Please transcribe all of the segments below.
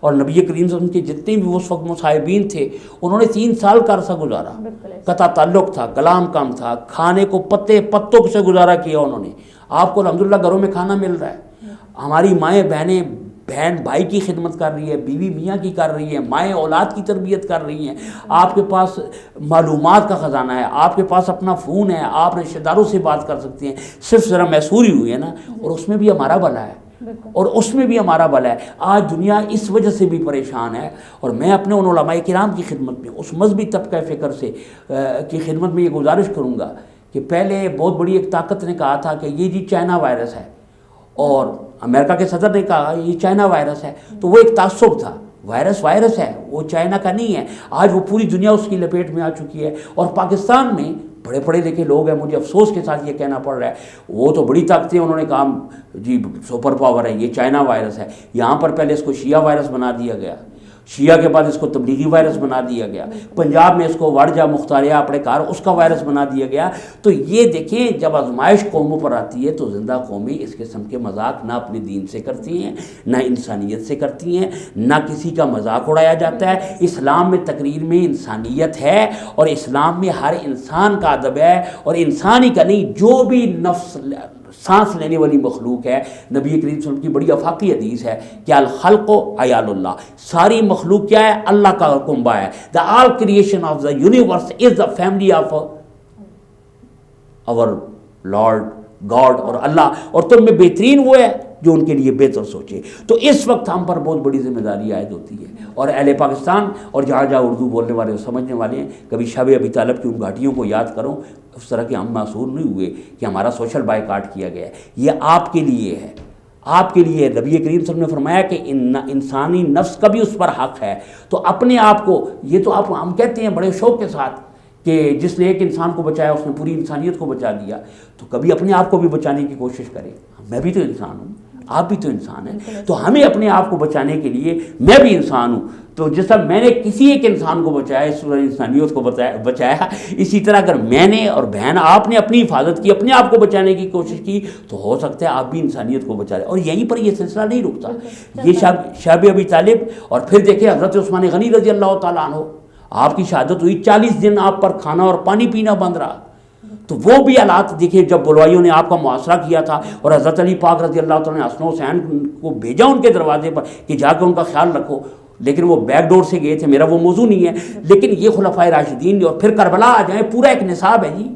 اور نبی کریم صلی اللہ علیہ وسلم کے جتنے بھی اس وقت مصاحبین تھے انہوں نے 3 سال کا عرصہ گزارا، قطع تعلق تھا، کلام کام تھا، کھانے کو پتوں سے گزارا کیا انہوں نے۔ آپ کو الحمدللہ گھروں میں کھانا مل رہا ہے، ہماری مائیں بہنیں، بہن بھائی کی خدمت کر رہی ہے، بیوی میاں کی کر رہی ہے، مائیں اولاد کی تربیت کر رہی ہیں، آپ کے پاس معلومات کا خزانہ ہے، آپ کے پاس اپنا فون ہے، آپ رشتہ داروں سے بات کر سکتے ہیں، صرف ذرا محصوری ہوئی ہے نا، اور اس میں بھی ہمارا بھلا ہے، اور اس میں بھی ہمارا بھلا ہے۔ آج دنیا اس وجہ سے بھی پریشان ہے، اور میں اپنے ان علماء کرام کی خدمت میں، اس مذہبی طبقہ فکر سے کی خدمت میں یہ گزارش کروں گا کہ پہلے بہت بڑی ایک طاقت نے کہا تھا کہ یہ جی چائنا وائرس ہے، اور امریکہ کے صدر نے کہا یہ چائنا وائرس ہے، تو وہ ایک تعصب تھا۔ وائرس ہے، وہ چائنا کا نہیں ہے۔ آج وہ پوری دنیا اس کی لپیٹ میں آ چکی ہے، اور پاکستان میں بڑے پڑھے لکھے لوگ ہیں، مجھے افسوس کے ساتھ یہ کہنا پڑ رہا ہے، وہ تو بڑی طاقتیں انہوں نے کہا جی سپر پاور ہے، یہ چائنا وائرس ہے۔ یہاں پر پہلے اس کو شیعہ وائرس بنا دیا گیا، شیعہ کے بعد اس کو تبلیغی وائرس بنا دیا گیا، پنجاب میں اس کو وڑ جا مختاریہ اپنے کار اس کا وائرس بنا دیا گیا۔ تو یہ دیکھیں، جب آزمائش قوموں پر آتی ہے تو زندہ قومیں اس قسم کے مذاق نہ اپنے دین سے کرتی ہیں، نہ انسانیت سے کرتی ہیں، نہ کسی کا مذاق اڑایا جاتا ہے۔ اسلام میں تقریر میں انسانیت ہے، اور اسلام میں ہر انسان کا ادب ہے، اور انسان ہی کا نہیں، جو بھی نفس سانس لینے والی مخلوق ہے۔ نبی کریم صلی اللہ علیہ وسلم کی بڑی افاقی حدیث ہے کہ الخلق عیال اللہ، ساری مخلوق کیا ہے؟ اللہ کا کنبہ ہے۔ The all creation of the universe is the family of our Lord God، اور اللہ، اور تم میں بہترین وہ ہے جو ان کے لیے بہتر سوچے۔ تو اس وقت ہم پر بہت بڑی ذمہ داری عائد ہوتی ہے، اور اہل پاکستان اور جہاں جہاں اردو بولنے والے اور سمجھنے والے ہیں، کبھی شب ابی طالب کی ان گھاٹیوں کو یاد کرو، اس طرح کے ہم معصور نہیں ہوئے کہ ہمارا سوشل بائیکاٹ کیا گیا ہے۔ یہ آپ کے لیے ہے، آپ کے لیے۔ نبی کریم صلی اللہ علیہ وسلم نے فرمایا کہ انسانی نفس کا بھی اس پر حق ہے، تو اپنے آپ کو، یہ تو ہم کہتے ہیں بڑے شوق کے ساتھ کہ جس نے ایک انسان کو بچایا اس نے پوری انسانیت کو بچا دیا، تو کبھی اپنے آپ کو بھی بچانے کی کوشش کریں۔ میں بھی تو انسان ہوں، آپ بھی تو انسان ہیں، تو ہمیں اپنے آپ کو بچانے کے لیے، میں بھی انسان ہوں، تو جس طرح میں نے کسی ایک انسان کو بچایا، اس طرح انسانیت کو بچایا، اسی طرح اگر میں نے اور بہن آپ نے اپنی حفاظت کی، اپنے آپ کو بچانے کی کوشش کی، تو ہو سکتا ہے آپ بھی انسانیت کو بچا لیں۔ اور یہیں پر یہ سلسلہ نہیں رکتا، یہ شب ابی طالب، اور پھر دیکھیں حضرت عثمان غنی رضی اللہ تعالیٰ عنہ، آپ کی شہادت ہوئی، 40 دن آپ پر کھانا اور پانی پینا بند رہا، تو وہ بھی حالات دیکھیں جب بلوائیوں نے آپ کا محاصرہ کیا تھا، اور حضرت علی پاک رضی اللہ تعالیٰ نے حسن و حسین کو بھیجا ان کے دروازے پر کہ جا کے ان کا خیال رکھو، لیکن وہ بیک ڈور سے گئے تھے، میرا وہ موضوع نہیں ہے، لیکن یہ خلفائے راشدین، اور پھر کربلا آ جائیں، پورا ایک نصاب ہے جی،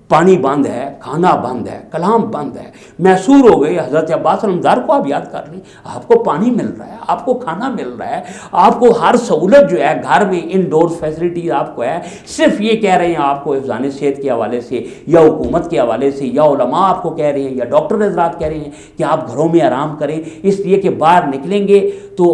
پانی بند ہے، کھانا بند ہے، کلام بند ہے، محصور ہو گئے۔ حضرت عباس علمدار کو آپ یاد کر لیں، آپ کو پانی مل رہا ہے، آپ کو کھانا مل رہا ہے، آپ کو ہر سہولت جو ہے گھر میں، انڈور فیسلٹی آپ کو ہے، صرف یہ کہہ رہے ہیں آپ کو حفظان صحت کے حوالے سے یا حکومت کے حوالے سے یا علماء آپ کو کہہ رہے ہیں یا ڈاکٹر حضرات کہہ رہے ہیں کہ آپ گھروں میں آرام کریں، اس لیے کہ باہر نکلیں گے تو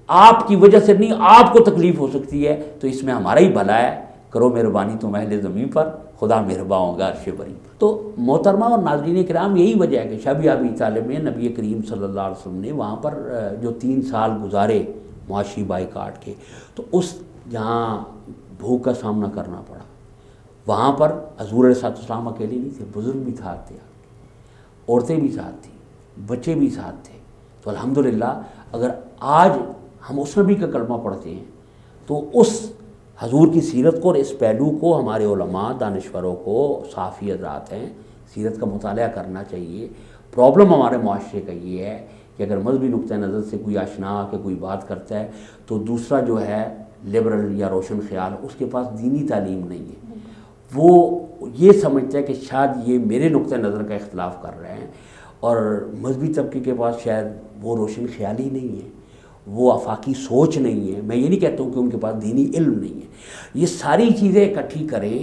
آپ کی وجہ سے نہیں، آپ کو تکلیف ہو سکتی ہے، تو اس میں ہمارا ہی بھلا ہے۔ کرو مہربانی تم اہل زمین پر، خدا مہرباں ہوگا عرش بری۔ تو محترمہ اور ناظرین کرام، یہی وجہ ہے کہ شب ابی طالب میں نبی کریم صلی اللہ علیہ وسلم نے وہاں پر جو 3 سال گزارے معاشی بائیکاٹ کے، تو اس جہاں بھوک کا سامنا کرنا پڑا، وہاں پر حضور علیہ السلام اکیلے نہیں تھے، بزرگ بھی ساتھ تھے، عورتیں بھی ساتھ تھیں، بچے بھی ساتھ تھے۔ تو الحمدللہ اگر آج ہم اس نبی کا کلمہ پڑھتے ہیں تو اس حضور کی سیرت کو اور اس پہلو کو ہمارے علماء، دانشوروں کو، صحافی حضرات ہیں، سیرت کا مطالعہ کرنا چاہیے۔ پرابلم ہمارے معاشرے کا یہ ہے کہ اگر مذہبی نقطہ نظر سے کوئی آشنا آ کے کوئی بات کرتا ہے تو دوسرا جو ہے لبرل یا روشن خیال، اس کے پاس دینی تعلیم نہیں ہے، وہ یہ سمجھتا ہے کہ شاید یہ میرے نقطہ نظر کا اختلاف کر رہے ہیں، اور مذہبی طبقے کے پاس شاید وہ روشن خیالی نہیں ہے، وہ آفاقی سوچ نہیں ہے۔ میں یہ نہیں کہتا ہوں کہ ان کے پاس دینی علم نہیں ہے، یہ ساری چیزیں اکٹھی کریں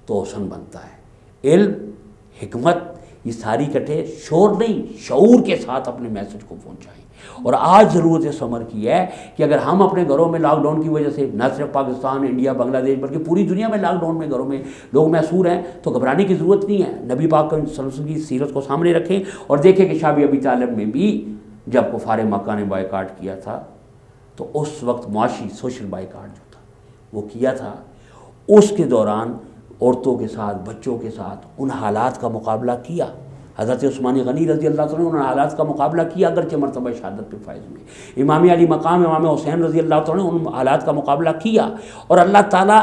تو حسن بنتا ہے۔ علم، حکمت، یہ ساری اکٹھے، شور نہیں، شعور کے ساتھ اپنے میسج کو پہنچائیں۔ اور آج ضرورت اس عمر کی ہے کہ اگر ہم اپنے گھروں میں لاک ڈاؤن کی وجہ سے، نہ صرف پاکستان، انڈیا، بنگلہ دیش، بلکہ پوری دنیا میں لاک ڈاؤن میں گھروں میں لوگ محصور ہیں، تو گھبرانے کی ضرورت نہیں ہے۔ نبی پاک صلی اللہ علیہ وسلم کی سیرت کو سامنے رکھیں اور دیکھیں کہ شب ابی طالب میں بھی جب کفار مکہ نے بائیکاٹ کیا تھا تو اس وقت معاشی سوشل بائیکاٹ جو تھا وہ کیا تھا، اس کے دوران عورتوں کے ساتھ، بچوں کے ساتھ ان حالات کا مقابلہ کیا، حضرت عثمان غنی رضی اللہ عنہ انہوں نے حالات کا مقابلہ کیا اگرچہ مرتبہ شہادت پہ فائز ہوئے. امام علی مقام امام حسین رضی اللہ عنہ ان حالات کا مقابلہ کیا. اور اللہ تعالیٰ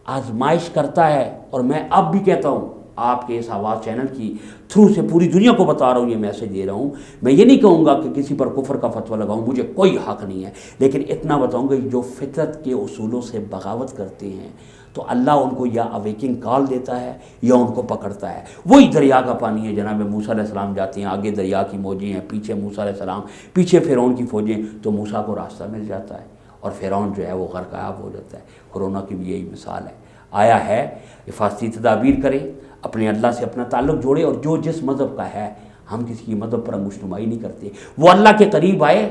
آزمائش کرتا ہے. اور میں اب بھی کہتا ہوں آپ کے اس آواز چینل کی تھرو سے پوری دنیا کو بتا رہا ہوں, یہ میسیج دے رہا ہوں. میں یہ نہیں کہوں گا کہ کسی پر کفر کا فتویٰ لگاؤں, مجھے کوئی حق نہیں ہے, لیکن اتنا بتاؤں گا جو فطرت کے اصولوں سے بغاوت کرتے ہیں تو اللہ ان کو یا اویکنگ کال دیتا ہے یا ان کو پکڑتا ہے. وہی دریا کا پانی ہے, جناب موسیٰ علیہ السلام جاتے ہیں, آگے دریا کی موجیں ہیں, پیچھے موسیٰ علیہ السلام, پیچھے فرعون کی فوجیں, تو موسیٰ کو راستہ مل جاتا ہے اور فرعون جو ہے وہ غرقاب ہو جاتا ہے. کورونا کی بھی یہی مثال ہے. آیا ہے حفاظتی تدابیر کریں, اپنے اللہ سے اپنا تعلق جوڑے, اور جو جس مذہب کا ہے, ہم کسی کی مذہب پر انگشتمائی نہیں کرتے. وہ اللہ کے قریب آئے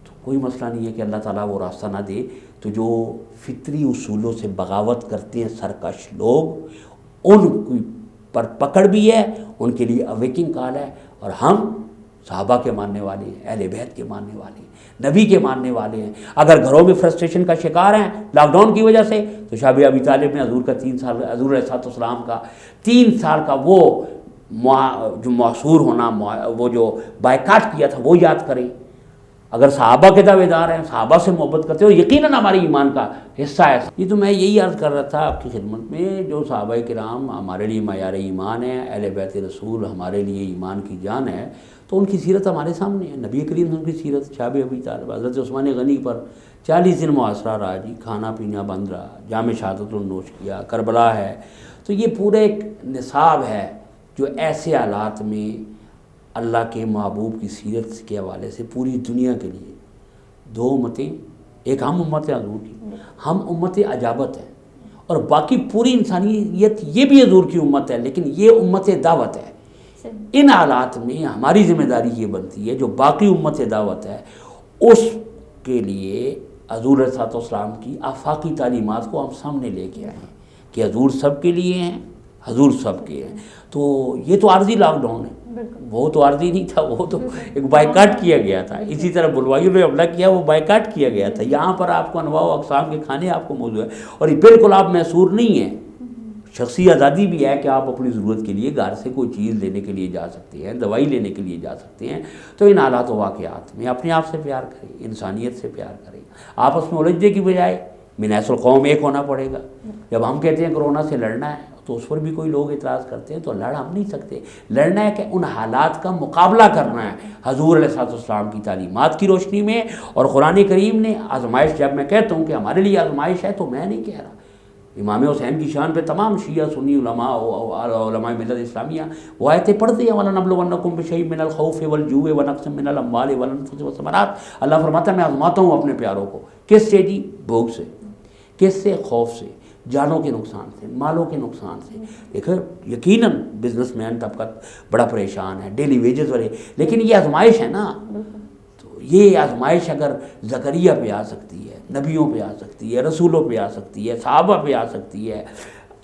تو کوئی مسئلہ نہیں ہے کہ اللہ تعالیٰ وہ راستہ نہ دے. تو جو فطری اصولوں سے بغاوت کرتے ہیں سرکش لوگ, ان پر پکڑ بھی ہے, ان کے لیے اویکنگ کال ہے. اور ہم صحابہ کے ماننے والے ہیں, اہل بیت کے ماننے والے ہیں, نبی کے ماننے والے ہیں. اگر گھروں میں فرسٹریشن کا شکار ہیں لاک ڈاؤن کی وجہ سے, تو شاہ ابی طالب نے حضور کا 3 سال, حضور علیہ السلام کا 3 سال کا وہ جو معصور ہونا, وہ جو بائیکاٹ کیا تھا, وہ یاد کریں. اگر صحابہ کے دعوے دار ہیں, صحابہ سے محبت کرتے ہو, یقیناً ہماری ایمان کا حصہ ہے. یہ تو میں یہی عرض کر رہا تھا آپ کی خدمت میں, جو صحابہ کرام ہمارے لیے معیار ایمان ہے, اہل بیت رسول ہمارے لیے ایمان کی جان ہے, تو ان کی سیرت ہمارے سامنے ہے. نبی کریم ان کی سیرت, شاہ ابی طالب, حضرت عثمان غنی پر 40 دن محاصرہ رہا جی, کھانا پینا بند رہا, جام شہادت نوش کیا, کربلا ہے. تو یہ پورے ایک نصاب ہے جو ایسے حالات میں اللہ کے محبوب کی سیرت کے حوالے سے پوری دنیا کے لیے 2 امتیں, ایک ہم امت حضور کی, ہم امت اجابت ہیں, اور باقی پوری انسانیت یہ بھی حضور کی امت ہے, لیکن یہ امت دعوت ہے. ان حالات میں ہماری ذمہ داری یہ بنتی ہے, جو باقی امت دعوت ہے اس کے لیے حضور علیہ السلام کی آفاقی تعلیمات کو ہم سامنے لے کے آئے ہیں کہ حضور سب کے لیے ہیں, حضور سب کے ہیں. تو یہ تو عارضی لاک ڈاؤن ہے, وہ تو عارضی نہیں تھا, وہ تو ایک بائیکاٹ کیا گیا تھا. اسی طرح بلوائیوں نے حملہ کیا, وہ بائیکاٹ کیا گیا تھا. یہاں پر آپ کو انواع و اقسام کے کھانے آپ کو موجود ہے, اور یہ بالکل آپ محصور نہیں ہیں. شخصی آزادی بھی ہے کہ آپ اپنی ضرورت کے لیے گھر سے کوئی چیز لینے کے لیے جا سکتے ہیں, دوائی لینے کے لیے جا سکتے ہیں. تو ان حالات و واقعات میں اپنے آپ سے پیار کریں, انسانیت سے پیار کریں. آپس میں الجھنے کی بجائے من حیث القوم ایک ہونا پڑے گا. جب ہم کہتے ہیں کرونا سے لڑنا ہے تو اس پر بھی کوئی لوگ اعتراض کرتے ہیں, تو لڑ ہم نہیں سکتے. لڑنا ہے کہ ان حالات کا مقابلہ کرنا ہے حضور علیہ السلام کی تعلیمات کی روشنی میں. اور قرآن کریم نے آزمائش, جب میں کہتا ہوں کہ ہمارے لیے آزمائش ہے, تو میں نہیں کہہ رہا. امام حسین کی شان پہ تمام شیعہ سنی علماء علماء ملت اسلامیہ وہ آیتیں پڑھتے ہیں, وَلَنَبْلُوَنَّكُمْ بِشَيْءٍ مِّنَ الْخَوْفِ وَالْجُوعِ وَنَقْصٍ مِّنَ الْأَمْوَالِ وَالْأَنفُسِ وَالثَّمَرَاتِ. اللہ فرماتا ہے میں آزماتا ہوں اپنے پیاروں کو. کس سے جی؟ بھوک سے. کس سے؟ خوف سے, جانوں کے نقصان سے, مالوں کے نقصان سے. دیکھو یقیناً بزنس مین طبقہ بڑا پریشان ہے, ڈیلی ویجز والے, لیکن یہ آزمائش ہے نا. تو یہ آزمائش اگر زکریا پہ آ سکتی ہے, نبیوں پہ آ سکتی ہے, رسولوں پہ آ سکتی ہے, صحابہ پہ آ سکتی ہے,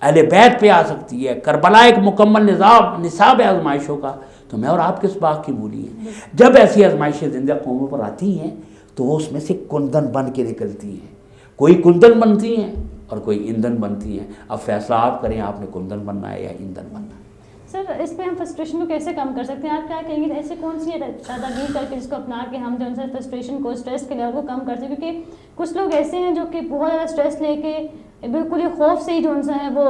اہل بیت پہ آ سکتی ہے, کربلا ایک مکمل نصاب ہے آزمائشوں کا, تو میں اور آپ کس بات کی بھولی ہیں. جب ایسی آزمائشیں زندہ قوموں پر آتی ہیں تو وہ اس میں سے کندن بن کے نکلتی ہیں. کوئی کندن بنتی ہیں اور کوئی ایندھن بنتی ہیں. اب فیصلہ آپ کریں, آپ نے کندن بننا ہے یا ایندھن بننا ہے. سر اس پہ ہم فرسٹریشن کو کیسے کم کر سکتے ہیں؟ آپ کیا کہیں گے ایسے کون سی تدابیر کر کے جس کو اپنا کے ہم جو ان سے فرسٹریشن کو, اسٹریس کے لیول کو کم کر سکیں؟ کیونکہ کچھ لوگ ایسے ہیں جو کہ بہت زیادہ اسٹریس لے کے بالکل ہی خوف سے ہی جو ان سے ہے وہ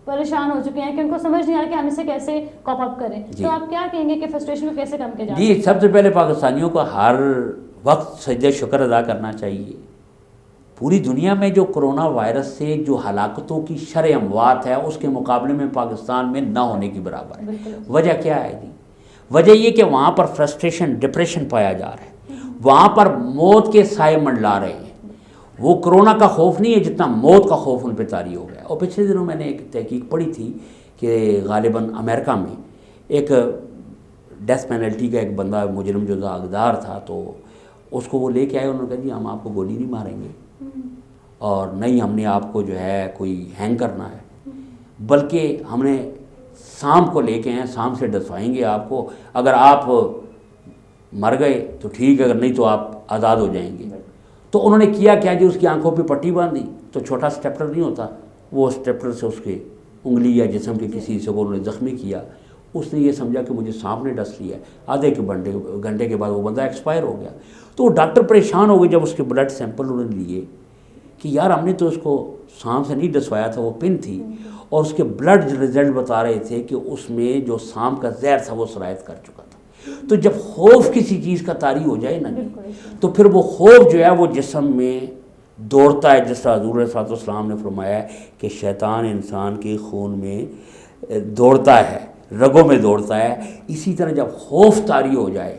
پریشان ہو چکے ہیں کہ ان کو سمجھ نہیں آ رہا کہ ہم اسے کیسے کوپ اپ کریں. تو آپ کیا کہیں گے کہ فرسٹریشن کو کیسے کم کیا جائے؟ جی, سب سے پہلے پاکستانیوں کو ہر وقت سجدہ شکر ادا کرنا چاہیے. پوری دنیا میں جو کرونا وائرس سے جو ہلاکتوں کی شرح اموات ہے اس کے مقابلے میں پاکستان میں نہ ہونے کی برابر ہے. وجہ کیا ہے جی؟ وجہ یہ کہ وہاں پر فرسٹریشن, ڈپریشن پایا جا رہا ہے, وہاں پر موت کے سائے منڈلا رہے ہیں. وہ کرونا کا خوف نہیں ہے جتنا موت کا خوف ان پہ طاری ہو گیا. اور پچھلے دنوں میں نے ایک تحقیق پڑھی تھی کہ غالباً امریکہ میں ایک ڈیتھ پینلٹی کا ایک بندہ مجرم جو حقدار تھا, تو اس کو وہ لے کے آئے, انہوں نے کہا جی ہم آپ کو گولی نہیں ماریں گے اور نہیں ہم نے آپ کو جو ہے کوئی ہینگ کرنا ہے, بلکہ ہم نے سام کو لے کے ہیں, سام سے ڈسوائیں گے آپ کو. اگر آپ مر گئے تو ٹھیک ہے, اگر نہیں تو آپ آزاد ہو جائیں گے. تو انہوں نے کیا کیا جی, اس کی آنکھوں پہ پٹی باندھی, تو چھوٹا اسٹیپلر نہیں ہوتا, وہ اسٹیپلر سے اس کے انگلی یا جسم کے کسی حصے کو انہوں نے زخمی کیا, اس نے یہ سمجھا کہ مجھے سانپ نے ڈس لیا ہے، آدھے کے گھنٹے کے بعد وہ بندہ ایکسپائر ہو گیا۔ تو ڈاکٹر پریشان ہو گئے جب اس کے بلڈ سیمپل انہوں نے لیے کہ یار ہم نے تو اس کو سانپ سے نہیں ڈسوایا تھا، وہ پن تھی، اور اس کے بلڈ رزلٹ بتا رہے تھے کہ اس میں جو سانپ کا زہر تھا وہ سرایت کر چکا تھا۔ تو جب خوف کسی چیز کا طاری ہو جائے نا تو پھر وہ خوف جو ہے وہ جسم میں دوڑتا ہے، جس طرح حضور صلی اللہ علیہ وسلم نے فرمایا ہے کہ شیطان انسان کے خون میں دوڑتا ہے، رگوں میں دوڑتا ہے۔ اسی طرح جب خوف طاری ہو جائے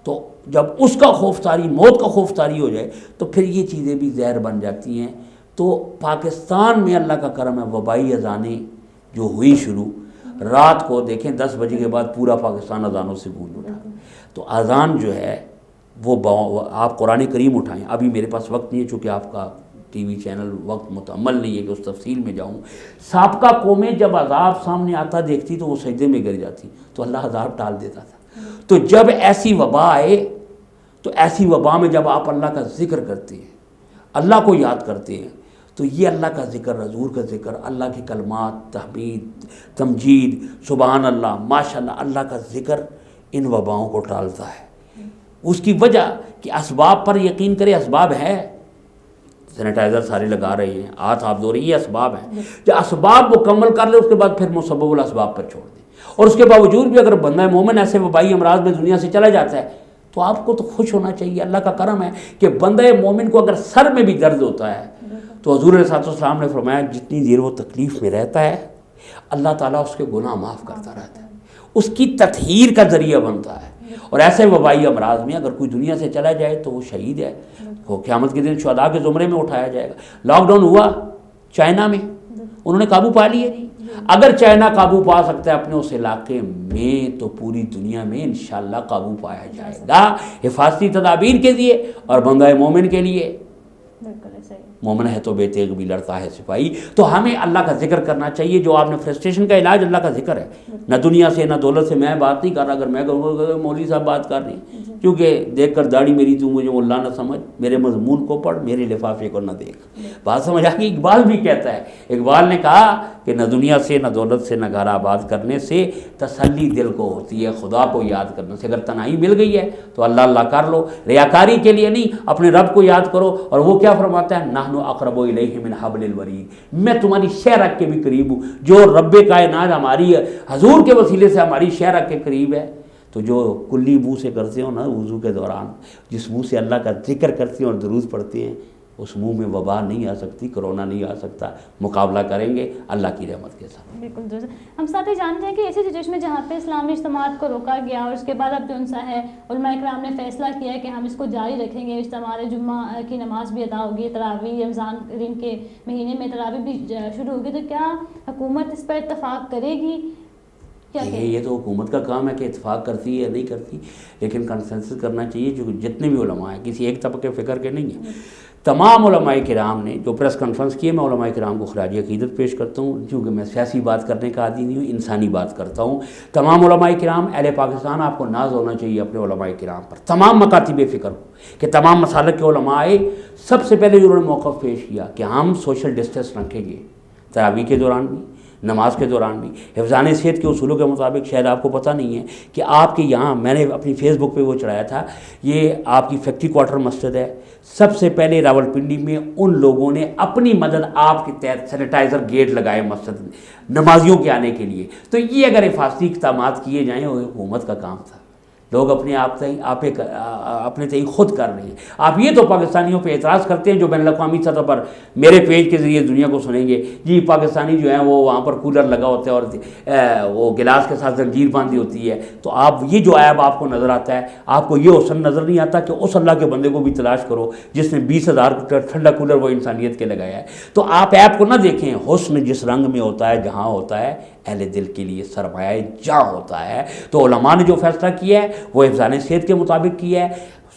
تو جب اس کا خوف طاری، موت کا خوف طاری ہو جائے تو پھر یہ چیزیں بھی زہر بن جاتی ہیں۔ تو پاکستان میں اللہ کا کرم ہے، وبائی اذانیں جو ہوئی شروع، رات کو دیکھیں 10 بجے کے بعد پورا پاکستان اذانوں سے گونج اٹھا۔ تو اذان جو ہے وہ آپ قرآن کریم اٹھائیں، ابھی میرے پاس وقت نہیں ہے چونکہ آپ کا ٹی وی چینل وقت متحمل نہیں ہے کہ اس تفصیل میں جاؤں۔ سابقہ قومیں جب عذاب سامنے آتا دیکھتی تو وہ سجدے میں گر جاتی، تو اللہ عذاب ٹال دیتا تھا۔ تو جب ایسی وبا آئے تو ایسی وبا میں جب آپ اللہ کا ذکر کرتے ہیں، اللہ کو یاد کرتے ہیں، تو یہ اللہ کا ذکر، حضور کا ذکر، اللہ کی کلمات، تحمید، تمجید، سبحان اللہ، ماشاءاللہ، اللہ کا ذکر ان وباؤں کو ٹالتا ہے۔ اس کی وجہ کہ اسباب پر یقین کرے، اسباب ہے، سینیٹائزر سارے لگا رہے ہیں، ہاتھ آپ دھو رہے ہیں، یہ اسباب ہیں۔ جب اسباب مکمل کر لے اس کے بعد پھر مسبب الاسباب پر چھوڑ دیں۔ اور اس کے باوجود بھی اگر بندہ مومن ایسے وبائی امراض میں دنیا سے چلا جاتا ہے تو آپ کو تو خوش ہونا چاہیے، اللہ کا کرم ہے کہ بندہ مومن کو اگر سر میں بھی درد ہوتا ہے تو حضور صلی اللہ علیہ وسلم نے فرمایا جتنی دیر وہ تکلیف میں رہتا ہے اللہ تعالیٰ اس کے گناہ معاف کرتا رہتا ہے، اس کی تطہیر کا ذریعہ بنتا ہے۔ اور ایسے وبائی امراض میں اگر کوئی دنیا سے چلا جائے تو وہ شہید ہے، وہ قیامت کے دن شہداء کے زمرے میں اٹھایا جائے گا۔ لاک ڈاؤن ہوا چائنا میں، انہوں نے قابو پا لیا جی۔ اگر چائنا قابو پا سکتا ہے اپنے اس علاقے میں تو پوری دنیا میں انشاءاللہ قابو پایا جائے گا، حفاظتی تدابیر کے لیے اور بندہ مومن کے لیے۔ مومن ہے تو بے تیغ بھی لڑتا ہے سپاہی۔ تو ہمیں اللہ کا ذکر کرنا چاہیے، جو آپ نے فرسٹریشن کا علاج اللہ کا ذکر ہے، نہ دنیا سے نہ دولت سے۔ میں بات نہیں کر رہا، اگر میں کہوں گا مولوی صاحب بات کر رہے ہیں، کیونکہ دیکھ کر داڑھی میری تو مجھے ملا نہ سمجھ، میرے مضمون کو پڑھ، میرے لفافے کو نہ دیکھ۔ بات سمجھ آ گئی؟ اقبال بھی کہتا ہے، اقبال نے کہا کہ نہ دنیا سے نہ دولت سے نہ گھر آباد کرنے سے تسلی دل کو ہوتی ہے خدا کو یاد کرنے سے۔ اگر تنہائی مل گئی ہے تو اللہ اللہ کر لو، ریاکاری کے لیے نہیں، اپنے رب کو یاد کرو۔ اور وہ کیا فرماتا ہے؟ نحن اقرب الیہ من حبل الورید، میں تمہاری شہ رکھ کے بھی قریب ہوں۔ جو رب کائنات ہماری حضور کے وسیلے سے ہماری شہ رکھ کے قریب ہے، تو جو کلی منہ سے کرتے ہو نا وضو کے دوران، جس منہ سے اللہ کا ذکر کرتے ہیں اور درود پڑھتے ہیں، اس منہ میں وبا نہیں آ سکتی، کرونا نہیں آ سکتا۔ مقابلہ کریں گے اللہ کی رحمت کے ساتھ۔ بالکل درست۔ ہم ساتھ ہی جانتے ہیں کہ ایسی سچویشن میں جہاں پہ اسلامی اجتماعات کو روکا گیا اور اس کے بعد اب جو انسا ہے علماء کرام نے فیصلہ کیا ہے کہ ہم اس کو جاری رکھیں گے، اجتماع جمعہ کی نماز بھی ادا ہوگی، تراویح رمضان کریم کے مہینے میں تراویح بھی شروع ہوگی، تو کیا حکومت اس پر اتفاق کرے گی؟ یہ تو حکومت کا کام ہے کہ اتفاق کرتی ہے یا نہیں کرتی، لیکن کنسنسس کرنا چاہیے جو جتنے بھی علماء ہیں، کسی ایک طبقے فکر کے نہیں ہیں۔ تمام علماء کرام نے جو پریس کانفرنس کی ہے، میں علماء کرام کو خراج عقیدت پیش کرتا ہوں، کیونکہ میں سیاسی بات کرنے کا عادی نہیں ہوں، انسانی بات کرتا ہوں۔ تمام علماء کرام، اہل پاکستان، آپ کو ناز ہونا چاہیے اپنے علماء کرام پر، تمام مکاتب فکر کو، کہ تمام مسالک کے علماء آئے۔ سب سے پہلے انہوں نے موقف پیش کیا کہ ہم سوشل ڈسٹینس رکھیں گے، تراویح کے دوران بھی، نماز کے دوران بھی، حفظان صحت کے اصولوں کے مطابق۔ شاید آپ کو پتہ نہیں ہے کہ آپ کے یہاں، میں نے اپنی فیس بک پہ وہ چڑھایا تھا، یہ آپ کی فیکٹری کوارٹر مسجد ہے، سب سے پہلے راولپنڈی میں ان لوگوں نے اپنی مدد آپ کے تحت سینیٹائزر گیٹ لگائے مسجد نمازیوں کے آنے کے لیے۔ تو یہ اگر حفاظتی اقدامات کیے جائیں، وہ حکومت کا کام تھا۔ لوگ اپنے اپنے تئیں خود کر رہے ہیں۔ آپ یہ تو پاکستانیوں پہ اعتراض کرتے ہیں جو بین الاقوامی سطح پر میرے پیج کے ذریعے دنیا کو سنیں گے، جی پاکستانی جو ہیں وہ وہاں پر کولر لگا ہوتا ہے اور وہ گلاس کے ساتھ زنجیر باندھی ہوتی ہے، تو آپ یہ جو عیب آپ کو نظر آتا ہے، آپ کو یہ حسن نظر نہیں آتا کہ اس اللہ کے بندے کو بھی تلاش کرو جس نے 20,000 ٹھنڈا کولر وہ انسانیت کے لگایا ہے۔ تو آپ عیب کو نہ دیکھیں، حسن جس رنگ میں ہوتا ہے، جہاں ہوتا ہے، اہل دل کے لیے سرمایہ جاں ہوتا ہے۔ تو علماء نے جو فیصلہ کیا ہے وہ حفظان صحت کے مطابق کیا ہے،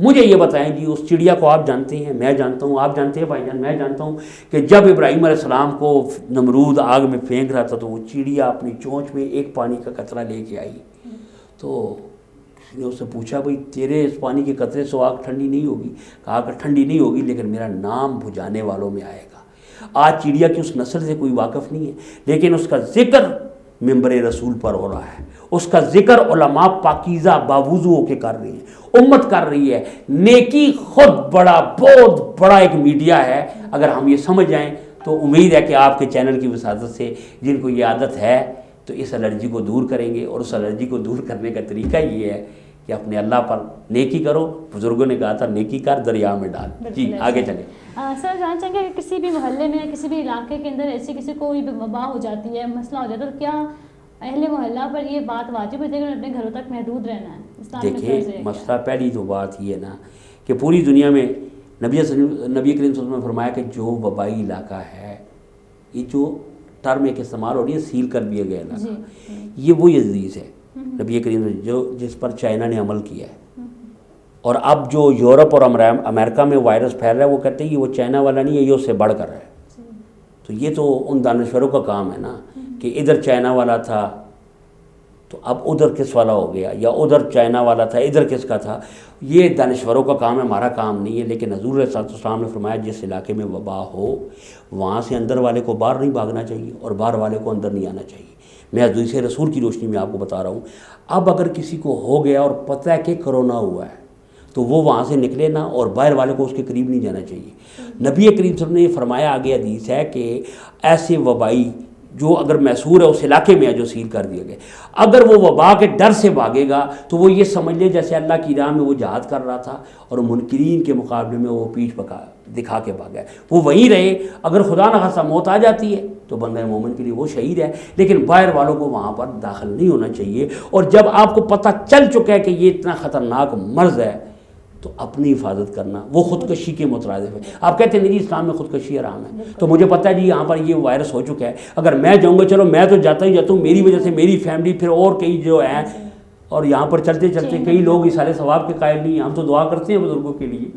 مجھے یہ بتائیں جی، اس چڑیا کو آپ جانتے ہیں، میں جانتا ہوں، آپ جانتے ہیں بھائی جان، میں جانتا ہوں کہ جب ابراہیم علیہ السلام کو نمرود آگ میں پھینک رہا تھا تو وہ چڑیا اپنی چونچ میں ایک پانی کا قطرہ لے کے آئی، تو کسی نے اس سے پوچھا بھئی تیرے اس پانی کے قطرے سے آگ ٹھنڈی نہیں ہوگی؟ کہا کہ ٹھنڈی نہیں ہوگی لیکن میرا نام بجھانے والوں میں آئے گا۔ آج چڑیا کی اس نسل سے کوئی واقف نہیں ہے، لیکن اس کا ذکر ممبر رسول پر ہو رہا ہے، اس کا ذکر علماء پاکیزہ باوضو ہو کے کر رہی ہیں، امت کر رہی ہے۔ نیکی خود بہت بڑا ایک میڈیا ہے، اگر ہم یہ سمجھ جائیں تو امید ہے کہ آپ کے چینل کی وساطت سے جن کو یہ عادت ہے تو اس الرجی کو دور کریں گے، اور اس الرجی کو دور کرنے کا طریقہ یہ ہے کہ اپنے اللہ پر نیکی کرو۔ بزرگوں نے کہا تھا نیکی کر دریا میں ڈال۔ جی آگے چلیں۔ سر جاننا چاہیں گے کہ کسی بھی محلے میں یا کسی بھی علاقے کے اندر ایسی کسی کوئی وبا ہو جاتی ہے، مسئلہ ہو جاتا ہے، تو کیا اہل محلہ پر یہ بات واجب ہے کہ انہیں اپنے گھروں تک محدود رہنا ہے؟ دیکھیں مسئلہ پہلی تو بات یہ ہے نا کہ پوری دنیا میں نبی کریم صلی اللہ علیہ وسلم نے فرمایا کہ جو وبائی علاقہ ہے، یہ جو ٹرم ایک استعمال ہو رہی ہے سیل کر دیا گیا علاقہ، یہ وہی حدیث ہے نبی کریم جو جس پر چائنا نے عمل کیا ہے۔ اور اب جو یورپ اور امریکہ میں وائرس پھیل رہا ہے وہ کہتے ہیں کہ وہ چائنا والا نہیں ہے، یہ اس سے بڑھ کر ہے۔ تو یہ تو ان دانشوروں کا کام ہے نا کہ ادھر چائنا والا تھا تو اب ادھر کس والا ہو گیا، یا ادھر چائنا والا تھا ادھر کس کا تھا۔ یہ دانشوروں کا کام ہے، ہمارا کام نہیں ہے۔ لیکن حضور صلی اللہ علیہ وسلم نے فرمایا جس علاقے میں وبا ہو وہاں سے اندر والے کو باہر نہیں بھاگنا چاہیے اور باہر والے کو اندر نہیں آنا چاہیے۔ میں حدیث رسول کی روشنی میں آپ کو بتا رہا ہوں۔ اب اگر کسی کو ہو گیا اور پتہ ہے کہ کرونا ہوا ہے تو وہ وہاں سے نکلے نا، اور باہر والے کو اس کے قریب نہیں جانا چاہیے۔ نبی کریم صلی اللہ علیہ وسلم نے یہ فرمایا، آگے حدیث ہے کہ ایسے وبائی جو اگر محصور ہے اس علاقے میں ہے جو سیل کر دیا گیا، اگر وہ وبا کے ڈر سے بھاگے گا تو وہ یہ سمجھ لے جیسے اللہ کی راہ میں وہ جہاد کر رہا تھا اور منکرین کے مقابلے میں وہ پیٹھ دکھا کے بھاگا ہے، وہ وہیں رہے۔ اگر خدا نخواستہ موت آ جاتی ہے تو بندہ مومن کے لیے وہ شہید ہے، لیکن باہر والوں کو وہاں پر داخل نہیں ہونا چاہیے۔ اور جب آپ کو پتہ چل چکا ہے کہ یہ اتنا خطرناک مرض ہے تو اپنی حفاظت کرنا، وہ خودکشی کے مترادف ہے۔ آپ کہتے ہیں نہیں جی اسلام میں خودکشی حرام ہے، تو مجھے پتہ ہے جی یہاں پر یہ وائرس ہو چکا ہے، اگر میں جاؤں گا، چلو میں تو جاتا ہی ہوں، میری وجہ سے میری فیملی پھر اور کئی جو ہیں، اور یہاں پر چلتے چلتے کئی لوگ ایصال ثواب کے قائل نہیں ہیں۔ ہم تو دعا کرتے ہیں بزرگوں کے لیے،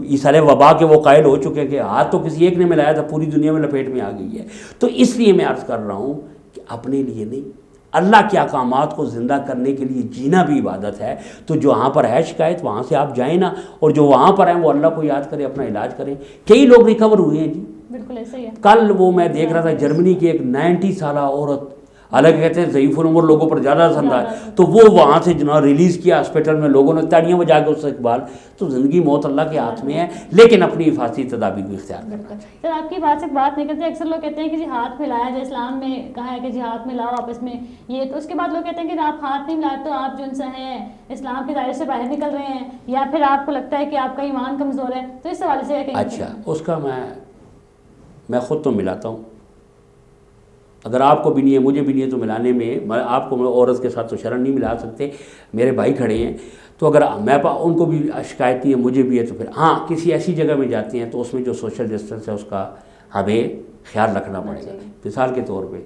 ایصال وبا کے وہ قائل ہو چکے کہ ہاتھ تو کسی ایک نے ملایا تھا، پوری دنیا میں لپیٹ میں آ گئی ہے۔ تو اس لیے میں عرض کر رہا ہوں کہ اپنے لیے نہیں، اللہ کے احکامات کو زندہ کرنے کے لیے جینا بھی عبادت ہے۔ تو جو وہاں پر ہے شکایت وہاں سے آپ جائیں نا، اور جو وہاں پر ہیں وہ اللہ کو یاد کریں، اپنا علاج کریں۔ کئی لوگ ریکور ہوئے ہیں جی، بالکل ایسا ہی ہے۔ کل وہ میں دیکھ رہا تھا جرمنی کی ایک 90 سالہ عورت، حالانکہ کہتے ہیں ضعیف العمر لوگوں پر زیادہ اثر ہے، تو وہ وہاں سے جناب ریلیز کیا ہاسپٹل میں، لوگوں نے تاڑیاں بجا کے اس سے اقبال۔ تو زندگی موت اللہ کے ہاتھ میں ہے، لیکن اپنی حفاظتی تدابیر کو اختیار کرنا چاہیے۔ سر آپ کی بات سے بات نہیں کرتے، اکثر لوگ کہتے ہیں کہ جی ہاتھ ملایا جائے، اسلام میں کہا ہے کہ جی ہاتھ ملاؤ آپس میں، یہ تو اس کے بعد لوگ کہتے ہیں کہ آپ ہاتھ نہیں ملاتے تو آپ جو انسان ہیں اسلام کے دائرے سے باہر نکل رہے ہیں، یا پھر آپ کو لگتا ہے کہ آپ کا ایمان کمزور ہے، تو اس حوالے سے کہیں۔ اچھا، اس کا میں خود تو ملاتا ہوں، اگر آپ کو بھی نہیں ہے مجھے بھی نہیں ہے تو ملانے میں آپ کو میں عورت کے ساتھ تو شرن نہیں ملا سکتے، میرے بھائی کھڑے ہیں، تو اگر میں ان کو بھی شکایت نہیں ہے مجھے بھی ہے تو پھر ہاں کسی ایسی جگہ میں جاتے ہیں تو اس میں جو سوشل ڈسٹینس ہے اس کا ہمیں خیال رکھنا پڑے گا۔ مثال کے طور پہ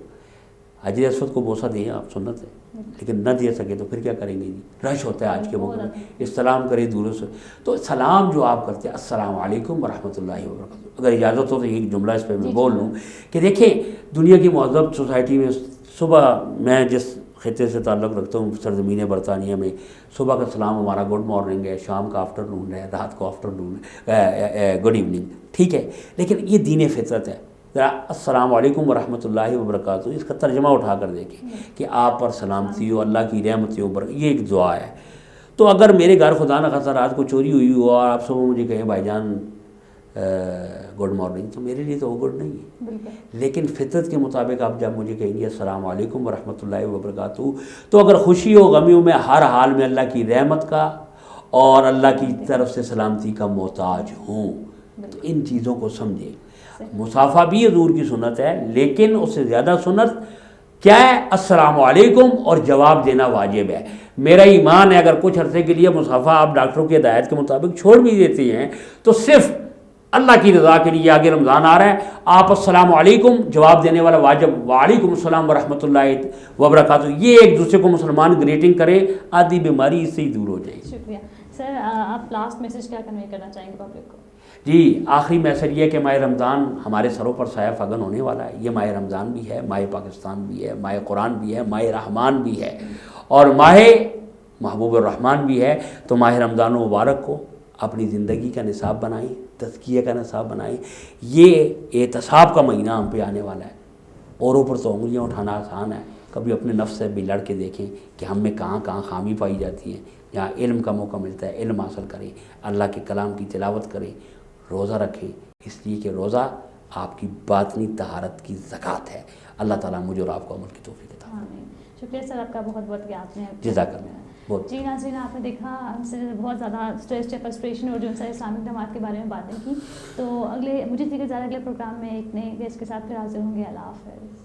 حجر اسود کو بوسہ دیں آپ سنت ہے، لیکن نہ دے سکے تو پھر کیا کریں گے جی؟ رش ہوتا ہے آج کے موقع میں، استلام کرے دوروں سے، تو سلام جو آپ کرتے ہیں السلام علیکم ورحمۃ اللہ وبرکاتہ، اگر اجازت ہو تو ایک جملہ اس پہ میں بول لوں کہ دیکھیں دنیا کی مہذب سوسائٹی میں صبح، میں جس خطے سے تعلق رکھتا ہوں سرزمین برطانیہ میں، صبح کا سلام ہمارا گڈ مارننگ ہے، شام کا آفٹر نون ہے، رات کو آفٹر نون گڈ ایوننگ، ٹھیک ہے، لیکن یہ دین فطرت ہے۔ ذرا السلام علیکم ورحمۃ اللہ وبرکاتہ اس کا ترجمہ اٹھا کر دیکھیں کہ آپ پر سلامتی ہو، اللہ کی رحمت ہو، یہ ایک دعا ہے۔ تو اگر میرے گھر خدا نخواستہ رات کو چوری ہوئی ہو اور آپ صبح مجھے کہیں بھائی جان گڈ مارننگ، تو میرے لیے تو وہ گڈ نہیں ہے، لیکن فطرت کے مطابق آپ جب مجھے کہیں گے السلام علیکم ورحمۃ اللہ وبرکاتہ، تو اگر خوشی ہو غمی ہو، میں ہر حال میں اللہ کی رحمت کا اور اللہ کی طرف سے سلامتی کا محتاج ہوں۔ تو ان چیزوں کو سمجھیں۔ مصافحہ بھی حضور کی سنت ہے، لیکن اس سے زیادہ سنت کیا ہے؟ السلام علیکم اور جواب دینا واجب ہے۔ میرا ایمان ہے اگر کچھ عرصے کے لیے مصافحہ آپ ڈاکٹروں کی ہدایت کے مطابق چھوڑ بھی دیتے ہیں تو صرف اللہ کی رضا کے لیے، آگے رمضان آ رہا ہے، آپ السلام علیکم جواب دینے والا واجب، وعلیکم السلام ورحمۃ اللہ وبرکاتہ، یہ ایک دوسرے کو مسلمان گریٹنگ کرے، آدھی بیماری اس سے ہی دور ہو جائے گی۔ شکریہ سر آپ لاسٹ میسج کیا کنوے کرنا چاہیں گے پبلک کو؟ جی آخری میسج یہ کہ ماہ رمضان ہمارے سروں پر سایہ فگن ہونے والا ہے. یہ ماہ رمضان بھی ہے، ماہ پاکستان بھی ہے، ماہ قرآن بھی ہے، ماہ رحمان بھی ہے اور ماہ محبوب الرحمن بھی ہے. تو ماہ رمضان مبارک کو اپنی زندگی کا نصاب بنائیں، تزکیہ کا نصاب بنائیں. یہ احتساب کا مہینہ ہم پہ آنے والا ہے. اوروں پر تو انگلیاں اٹھانا آسان ہے، کبھی اپنے نفس سے بھی لڑ کے دیکھیں کہ ہم میں کہاں کہاں خامی پائی جاتی ہے. جہاں علم کا موقع ملتا ہے علم حاصل کریں، اللہ کے کلام کی تلاوت کریں، روزہ رکھیں، اس لیے کہ روزہ آپ کی باطنی طہارت کی زکوٰۃ ہے. اللہ تعالیٰ مجھے اور آپ کو عمل کی توفیق عطا فرمائے. آمین. شکریہ سر آپ کا بہت بہت کہ آپ نے جزاک اللہ بہت. جی ناظرین آپ نے دیکھا ہم سے بہت زیادہ اسٹریس یا فرسٹریشن اور جو سر اسلامک جماعت کے بارے میں باتیں کی. تو مجھے اجازت اگلے پروگرام میں ایک نئے گیسٹ کے ساتھ پھر حاضر ہوں گے. اللہ حافظ.